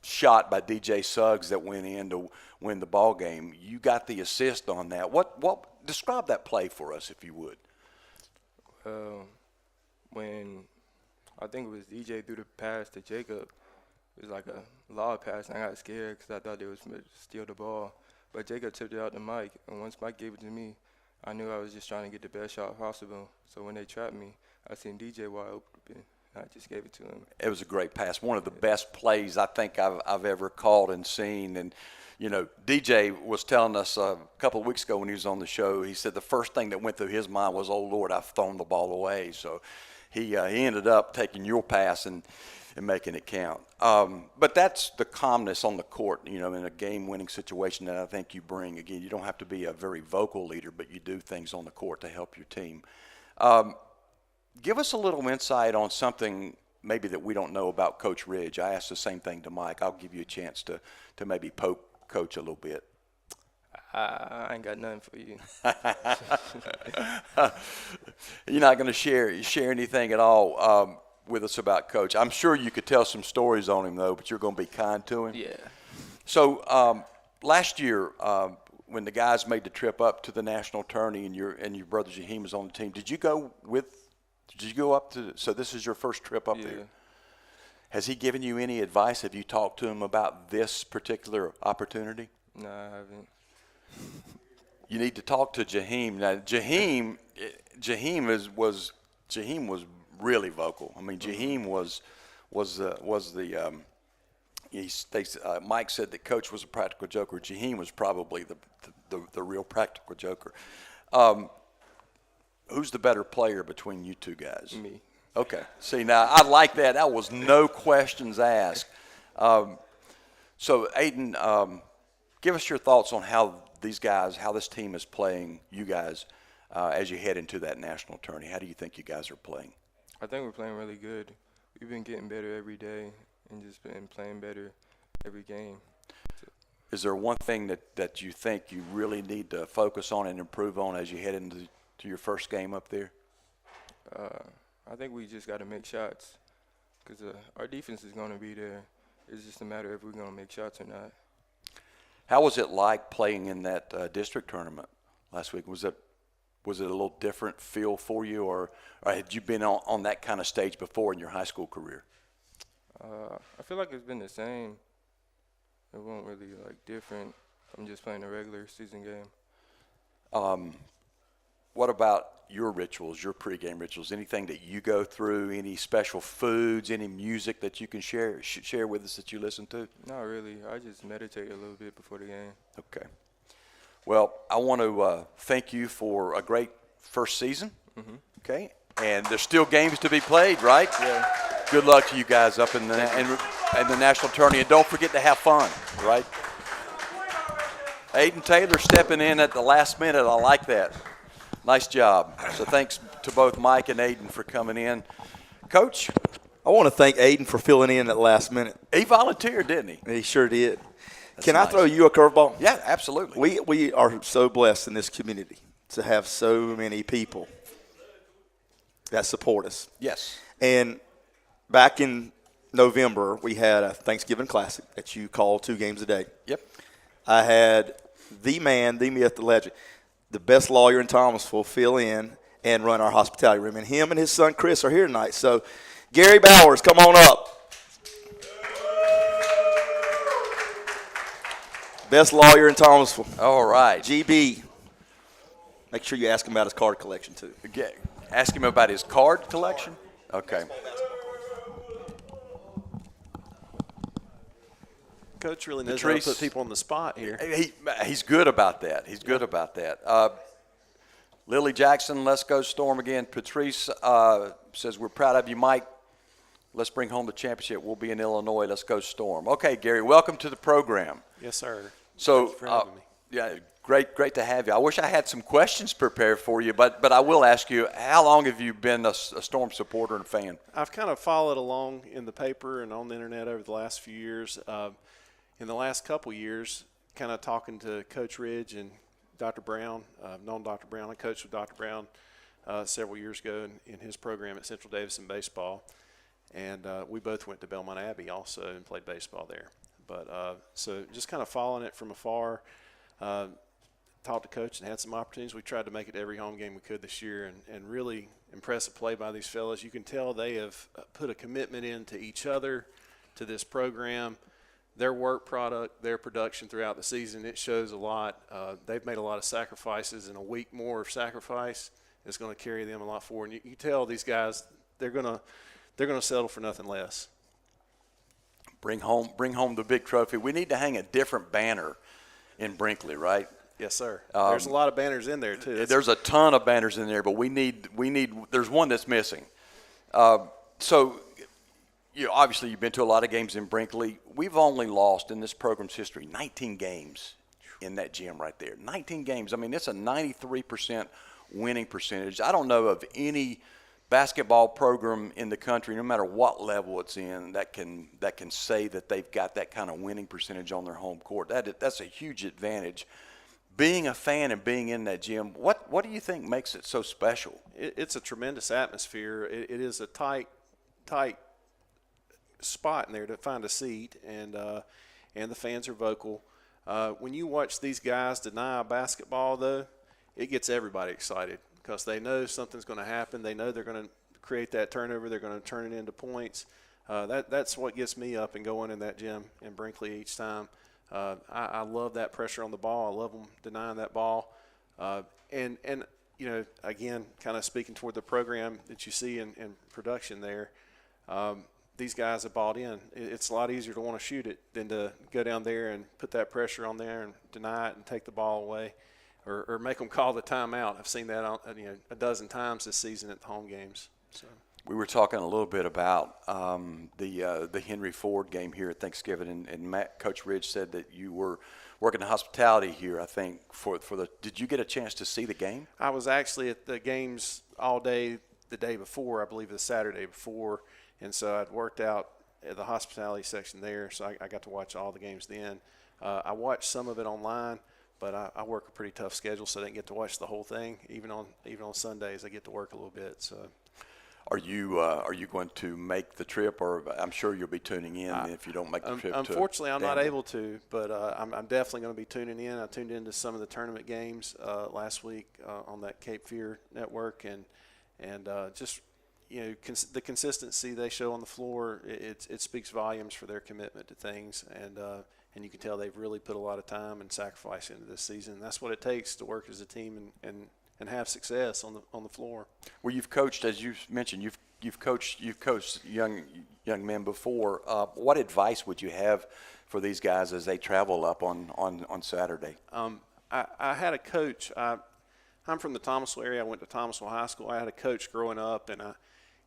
shot by DJ Suggs that went in to win the ball game. You got the assist on that. What describe that play for us, if you would?
When I think it was DJ threw the pass to Jacob, it was like a lob pass, and I got scared because I thought they was going to steal the ball. But Jacob tipped it out to Mike, and once Mike gave it to me, I knew I was just trying to get the best shot possible. So when they trapped me, I seen DJ wide open. I just gave it to him.
It was a great pass. One of the best plays I think I've ever called and seen. And, DJ was telling us a couple of weeks ago when he was on the show, he said the first thing that went through his mind was, oh, Lord, I've thrown the ball away. So he ended up taking your pass and making it count. But that's the calmness on the court, in a game-winning situation that I think you bring. Again, you don't have to be a very vocal leader, but you do things on the court to help your team. Give us a little insight on something maybe that we don't know about Coach Ridge. I asked the same thing to Mike. I'll give you a chance to maybe poke Coach a little bit.
I ain't got nothing for you.
You're not going to share anything at all with us about Coach. I'm sure you could tell some stories on him, though, but you're going to be kind to him.
Yeah.
So last year, when the guys made the trip up to the national tourney and your brother Jaheim was on the team, did you go up to? So this is your first trip up there. Has he given you any advice? Have you talked to him about this particular opportunity?
No, I haven't.
You need to talk to Jaheim. Now, Jaheim was really vocal. I mean, Jaheim was Mike said that Coach was a practical joker. Jaheim was probably the real practical joker. Who's the better player between you two guys?
Me.
Okay. See, now I like that. That was no questions asked. So, Aiden, give us your thoughts on how this team is playing you guys as you head into that national tourney. How do you think you guys are playing?
I think we're playing really good. We've been getting better every day and just been playing better every game.
Is there one thing that you think you really need to focus on and improve on as you head into your first game up there?
I think we just got to make shots because our defense is going to be there. It's just a matter if we're going to make shots or not.
How was it like playing in that district tournament last week? Was it a little different feel for you, or had you been on that kind of stage before in your high school career?
I feel like it's been the same. It wasn't really different. I'm just playing a regular season game.
What about your rituals, your pregame rituals? Anything that you go through? Any special foods? Any music that you can share with us that you listen to?
Not really. I just meditate a little bit before the game.
Okay. Well, I want to thank you for a great first season. Mm-hmm. Okay. And there's still games to be played, right?
Yeah.
Good luck to you guys up in the national tourney, and don't forget to have fun, right? Aiden Taylor stepping in at the last minute. I like that. Nice job. So thanks to both Mike and Aiden for coming in. Coach?
I want to thank Aiden for filling in at the last minute.
He volunteered, didn't he?
He sure did.
That's
Can
nice.
I throw you a curveball?
Yeah, absolutely.
We are so blessed in this community to have so many people that support us.
Yes.
And back in November, we had a Thanksgiving Classic that you call 2 games a day.
Yep.
I had the man, the myth, the legend, the best lawyer in Thomasville fill in and run our hospitality room. And him and his son Chris are here tonight. So, Gary Bowers, come on up. Best lawyer in Thomasville.
All right.
GB. Make sure you ask him about his card collection, too.
Ask him about his card collection? Okay.
Coach really knows how to put people on the spot here.
He's good about that. He's good about that. Lily Jackson, let's go Storm again. Patrice says, we're proud of you, Mike. Let's bring home the championship. We'll be in Illinois. Let's go Storm. Okay, Gary, welcome to the program.
Yes, sir.
So,
Thanks for having me.
Yeah, Great to have you. I wish I had some questions prepared for you, but I will ask you, how long have you been a Storm supporter and fan?
I've kind of followed along in the paper and on the internet over the last few years. In the last couple years, kind of talking to Coach Ridge and Dr. Brown. I've known Dr. Brown. I coached with Dr. Brown several years ago in his program at Central Davidson Baseball. And we both went to Belmont Abbey also and played baseball there. But so just kind of following it from afar. Talked to Coach and had some opportunities. We tried to make it every home game we could this year, and really impressive play by these fellas. You can tell they have put a commitment into each other, to this program, their work product, their production throughout the season. It shows a lot. They've made a lot of sacrifices, and a week more of sacrifice is going to carry them a lot forward. And you tell these guys they're going to settle for nothing less.
Bring home the big trophy. We need to hang a different banner in Brinkley, right?
Yes, sir. There's a lot of banners in there too.
There's a ton of banners in there, but we need. There's one that's missing. So, obviously you've been to a lot of games in Brinkley. We've only lost in this program's history 19 games in that gym right there. 19 games. I mean, it's a 93% winning percentage. I don't know of any basketball program in the country, no matter what level it's in, that can say that they've got that kind of winning percentage on their home court. That's a huge advantage. Being a fan and being in that gym, what do you think makes it so special?
It's a tremendous atmosphere. It is a tight spot in there to find a seat, and the fans are vocal. When you watch these guys deny basketball, though, it gets everybody excited because they know something's going to happen. They know they're going to create that turnover. They're going to turn it into points. That's what gets me up and going in that gym in Brinkley each time. I love that pressure on the ball. I love them denying that ball. And again, kind of speaking toward the program that you see in production there, these guys have bought in. It's a lot easier to want to shoot it than to go down there and put that pressure on there and deny it and take the ball away or make them call the timeout. I've seen that a dozen times this season at the home games. So.
We were talking a little bit about the Henry Ford game here at Thanksgiving, and Coach Ridge said that you were working in hospitality here, I think, for the – did you get a chance to see the game?
I was actually at the games all day the day before, I believe the Saturday before, and so I'd worked out at the hospitality section there, so I got to watch all the games then. I watched some of it online, but I work a pretty tough schedule, so I didn't get to watch the whole thing. Even on Sundays, I get to work a little bit, so –
Are you going to make the trip, or I'm sure you'll be tuning in if you don't make the trip?
Unfortunately, I'm not able to, but I'm definitely going to be tuning in. I tuned into some of the tournament games last week on that Cape Fear network, and just the consistency they show on the floor, it speaks volumes for their commitment to things, and you can tell they've really put a lot of time and sacrifice into this season. And that's what it takes to work as a team and have success on the floor.
Well, you've coached, as you mentioned, you've coached young men before. What advice would you have for these guys as they travel up on Saturday?
I had a coach. I'm from the Thomasville area. I went to Thomasville High School. I had a coach growing up, and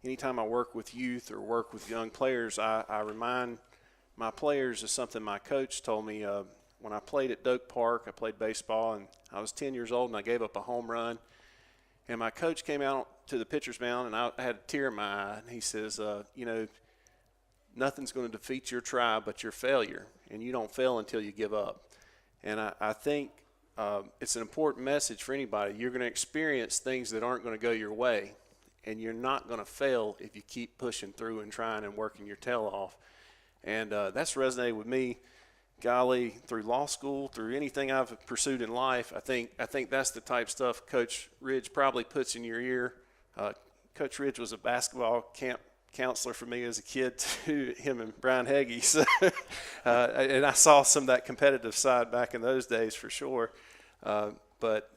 anytime I work with youth or work with young players, I remind my players of something my coach told me. When I played at Doak Park, I played baseball, and I was 10 years old, and I gave up a home run. And my coach came out to the pitcher's mound, and I had a tear in my eye. And he says, nothing's going to defeat your try but your failure, and you don't fail until you give up. And I think it's an important message for anybody. You're going to experience things that aren't going to go your way, and you're not going to fail if you keep pushing through and trying and working your tail off. And that's resonated with me. Golly, through law school, through anything I've pursued in life, I think that's the type of stuff Coach Ridge probably puts in your ear. Coach Ridge was a basketball camp counselor for me as a kid, too, him and Brian Heggie. So, and I saw some of that competitive side back in those days for sure. But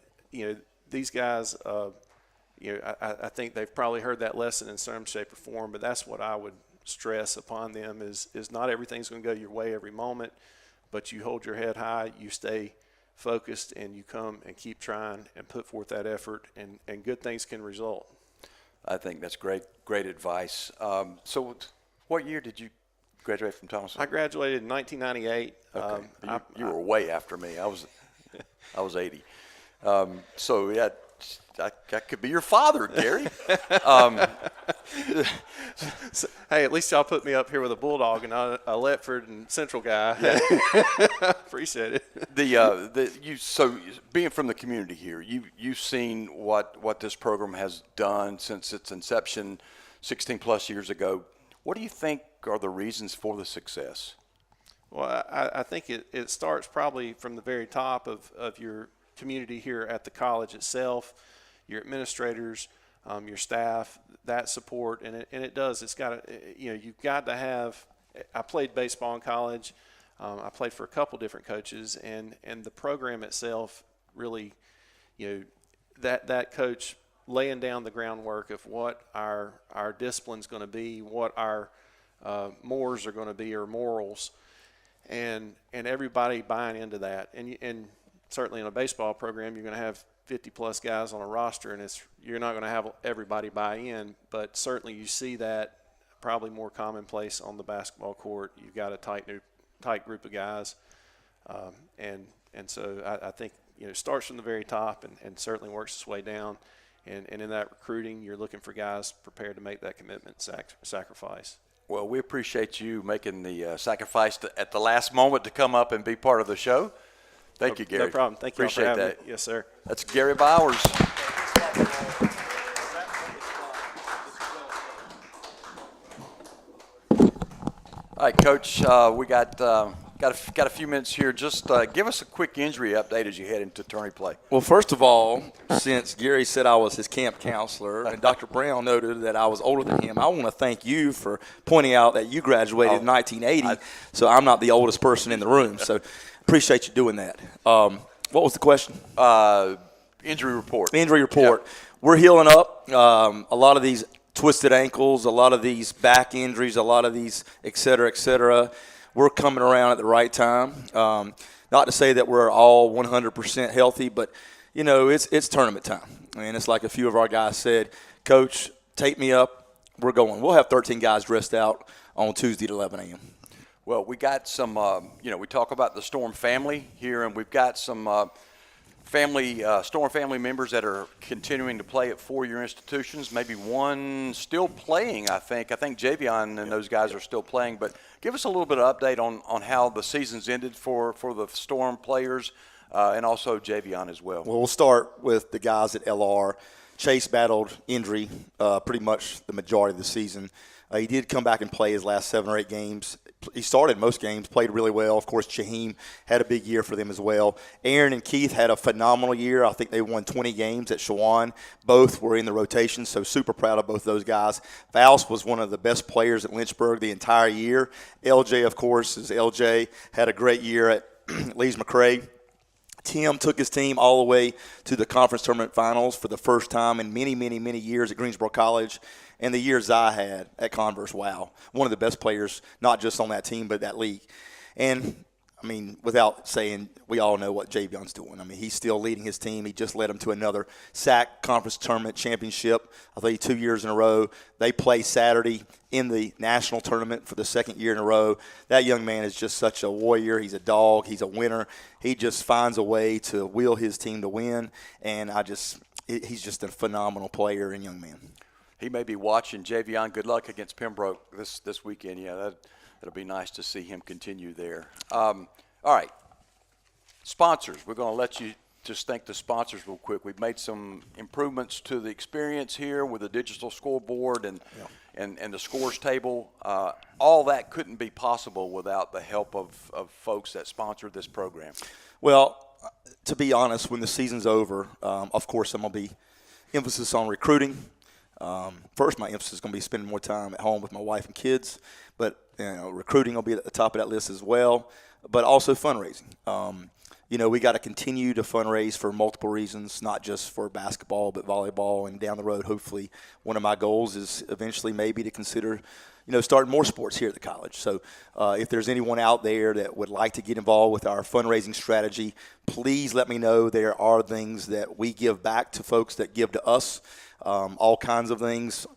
these guys, I think they've probably heard that lesson in some shape or form. But that's what I would stress upon them is not everything's going to go your way every moment. But you hold your head high, you stay focused, and you come and keep trying and put forth that effort, and good things can result.
I think that's great advice. So what year did you graduate from Thomasville?
I graduated in 1998.
Okay. You were way after me. I was 80. So, yeah, I could be your father, Gary.
Hey, at least y'all put me up here with a Bulldog and not a Letford and Central guy. Appreciate it.
So being from the community here, you've seen what this program has done since its inception 16 plus years ago. What do you think are the reasons for the success?
Well, I think it starts probably from the very top of your community here at the college itself, your administrators, your staff, that support, and it does. It's got to, you've got to have. I played baseball in college. I played for a couple different coaches, and the program itself really, that coach laying down the groundwork of what our discipline's going to be, what our mores are going to be, or morals, and everybody buying into that, and certainly in a baseball program, you're going to have 50-plus guys on a roster, and you're not going to have everybody buy in, but certainly you see that probably more commonplace on the basketball court. You've got a tight group of guys, and so I think it starts from the very top and certainly works its way down, and in that recruiting, you're looking for guys prepared to make that commitment, sacrifice.
Well, we appreciate you making the sacrifice at the last moment to come up and be part of the show. Thank you, Gary.
No problem. Thank you.
Appreciate
for having
that.
me. Yes, sir.
That's Gary Bowers. All right, Coach. We got a few minutes here. Just give us a quick injury update as you head into tourney play.
Well, first of all, since Gary said I was his camp counselor and Dr. Brown noted that I was older than him, I want to thank you for pointing out that you graduated in 1980, so I'm not the oldest person in the room. So appreciate you doing that. What was the question?
Injury report.
Injury report.
Yep.
We're healing up. A lot of these twisted ankles, a lot of these back injuries, a lot of these et cetera, et cetera. We're coming around at the right time. Not to say that we're all 100% healthy, but, it's tournament time. And it's like a few of our guys said, Coach, take me up. We're going. We'll have 13 guys dressed out on Tuesday at 11 a.m.
Well, we got some, we talk about the Storm family here, and we've got some Storm family members that are continuing to play at four-year institutions, maybe one still playing, I think. I think Javion and those guys are still playing. But give us a little bit of update on how the season's ended for the Storm players and also Javion as well.
Well, we'll start with the guys at LR. Chase battled injury pretty much the majority of the season. He did come back and play his last 7 or 8 games. He started most games, played really well. Of course, Shaheem had a big year for them as well. Aaron and Keith had a phenomenal year. I think they won 20 games at Shawan. Both were in the rotation, so super proud of both those guys. Faust was one of the best players at Lynchburg the entire year. LJ, of course, is LJ. Had a great year at Lees McRae. Tim took his team all the way to the conference tournament finals for the first time in many, many, many years at Greensboro College. And the years I had at Converse, wow, one of the best players, not just on that team, but that league. And, without saying, we all know what Javion's doing. He's still leading his team. He just led them to another SAC conference tournament championship, I think 2 years in a row. They play Saturday in the national tournament for the second year in a row. That young man is just such a warrior. He's a dog. He's a winner. He just finds a way to will his team to win. And he's just a phenomenal player and young man.
He may be watching. Javion, good luck against Pembroke this weekend. Yeah, that'll be nice to see him continue there. All right, sponsors. We're going to let you just thank the sponsors real quick. We've made some improvements to the experience here with the digital scoreboard and the scores table. All that couldn't be possible without the help of folks that sponsored this program.
Well, to be honest, when the season's over, of course, I'm going to be emphasis on recruiting. First, my emphasis is going to be spending more time at home with my wife and kids, but recruiting will be at the top of that list as well, but also fundraising. We got to continue to fundraise for multiple reasons, not just for basketball, but volleyball, and down the road, hopefully, one of my goals is eventually maybe to consider starting more sports here at the college. So if there's anyone out there that would like to get involved with our fundraising strategy, please let me know. There are things that we give back to folks that give to us. All kinds of things.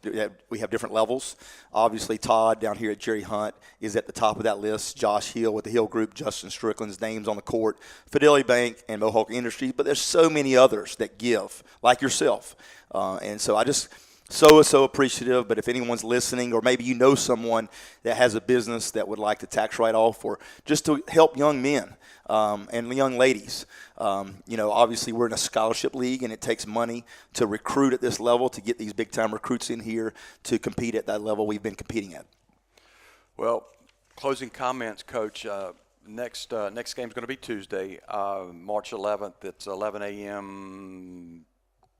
We have different levels. Obviously, Todd down here at Jerry Hunt is at the top of that list. Josh Hill with the Hill Group, Justin Strickland's names on the court, Fidelity Bank, and Mohawk Industries. But there's so many others that give, like yourself. And so I just so appreciative. But if anyone's listening, or maybe you know someone that has a business that would like to tax write off, or just to help young men and young ladies. Obviously we're in a scholarship league, and it takes money to recruit at this level, to get these big-time recruits in here to compete at that level we've been competing at.
Well, closing comments, Coach. Next game is going to be Tuesday, March 11th. It's 11 a.m.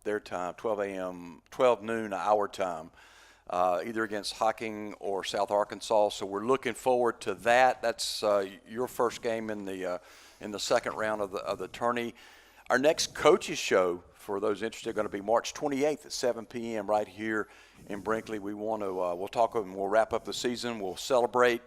their time, 12 noon our time. Either against Hocking or South Arkansas. So we're looking forward to that. That's your first game in the second round of the tourney. Our next coaches show, for those interested, going to be March 28th at 7 p.m. right here in Brinkley. We want to we'll talk and we'll wrap up the season. We'll celebrate.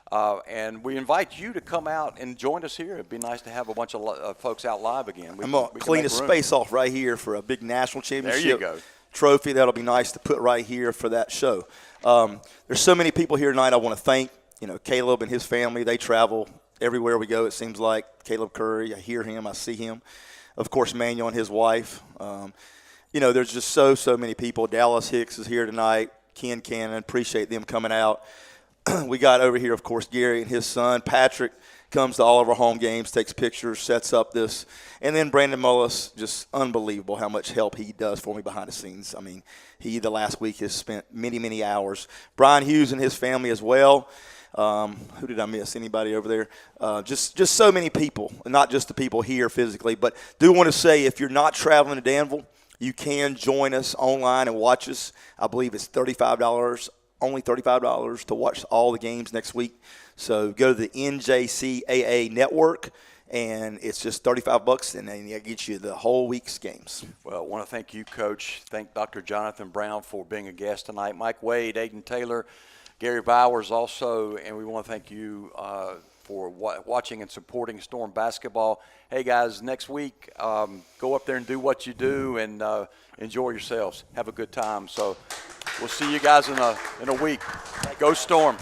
And we invite you to come out and join us here. It'd be nice to have a bunch of folks out live again.
I'm going to clean a space off right here for a big national championship.
There you go.
Trophy. That'll be nice to put right here for that show. There's so many people here tonight I want to thank. Caleb and his family, they travel everywhere we go, it seems like. Caleb Curry, I hear him, I see him. Of course, Manuel and his wife. There's just so many people. Dallas Hicks is here tonight. Ken Cannon, appreciate them coming out. We got over here, of course, Gary and his son. Patrick comes to all of our home games, takes pictures, sets up this. And then Brandon Mullis, just unbelievable how much help he does for me behind the scenes. I mean, the last week has spent many hours. Brian Hughes and his family as well. Who did I miss? Anybody over there? Just so many people, not just the people here physically. But do want to say, if you're not traveling to Danville, you can join us online and watch us. I believe it's $35, only $35 to watch all the games next week. So go to the NJCAA network, and it's just $35, and then that gets you the whole week's games.
Well, I want to thank you, Coach. Thank Dr. Jonathan Brown for being a guest tonight. Mike Wade, Aiden Taylor, Gary Bowers also, and we want to thank you for watching and supporting Storm basketball. Hey, guys, next week, go up there and do what you do and enjoy yourselves. Have a good time. So we'll see you guys in a week. Go Storm.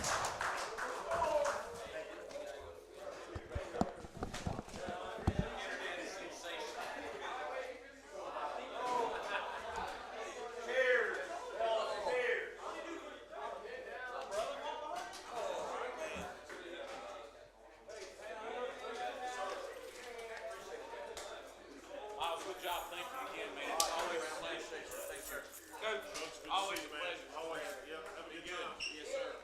Good job. Thank you again, man. Always a pleasure. Coach, always a pleasure. Always. Yep. Have a good time. Yes, sir.